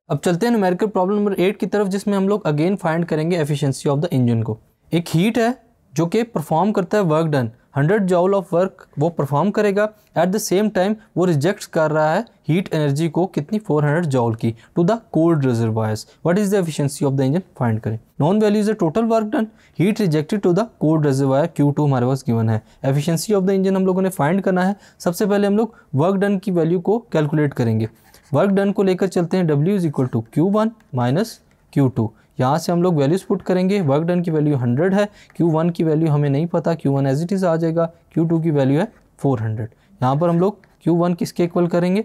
अब चलते हैं न्यूमेरिकल प्रॉब्लम नंबर 8 की तरफ, जिसमें हम लोग अगेन फाइंड करेंगे एफिशिएंसी ऑफ द इंजन को। एक हीट है जो कि परफॉर्म करता है वर्क डन, 100 जॉल ऑफ वर्क वो परफॉर्म करेगा, एट द सेम टाइम वो रिजेक्ट कर रहा है हीट एनर्जी को कितनी 400 जॉल की to the cold reservoirs. What is the efficiency of the engine, find करें। Known value is the total work done, heat rejected to the cold reservoir Q2 हमारे पास गिवन है। एफिशिएंसी ऑफ द इंजन हम लोगों ने find करना है। सबसे पहले हम लोग वर्क डन की वैल्यू को कैलकुलेट करेंगे। वर्क डन को लेकर चलते हैं, W is equal to Q1 minus Q2। यहाँ से हम लोग वैल्यूज पुट करेंगे। वर्क डन की वैल्यू 100 है, Q1 की वैल्यू हमें नहीं पता, Q1 एज इट इज़ आ जाएगा, Q2 की वैल्यू है 400। यहाँ पर हम लोग Q1 किसके इक्वल करेंगे,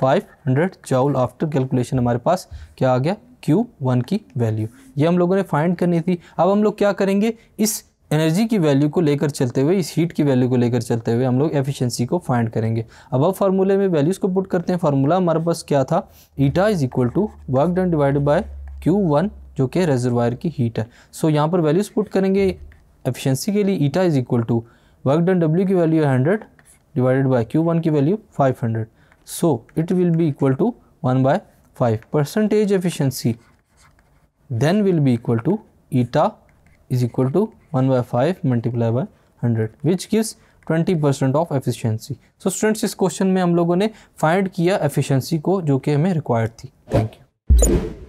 500 जॉल। आफ्टर कैलकुलेशन हमारे पास क्या आ गया, Q1 की वैल्यू। ये हम लोगों ने फाइंड करनी थी। अब हम लोग क्या करेंगे, इस एनर्जी की वैल्यू को लेकर चलते हुए, इस हीट की वैल्यू को लेकर चलते हुए हम लोग एफिशिएंसी को फाइंड करेंगे। अब फार्मूले में वैल्यूज़ को पुट करते हैं। फार्मूला हमारे पास क्या था, eta is equal to work done divided by Q1 जो कि रिजर्वायर की हीट है। सो यहाँ पर वैल्यूज़ पुट करेंगे एफिशिएंसी के लिए। Eta is equal to work done W की वैल्यू 100 डिवाइडेड बाय Q1 की value 500। So it will be equal to 1/5। Percentage efficiency then will be equal to eta is equal to 1/5 multiplied by 100 which gives 20% of efficiency। So students, इस question में हम लोगों ने find किया efficiency को जो कि हमें रिक्वायर्ड थी। Thank you.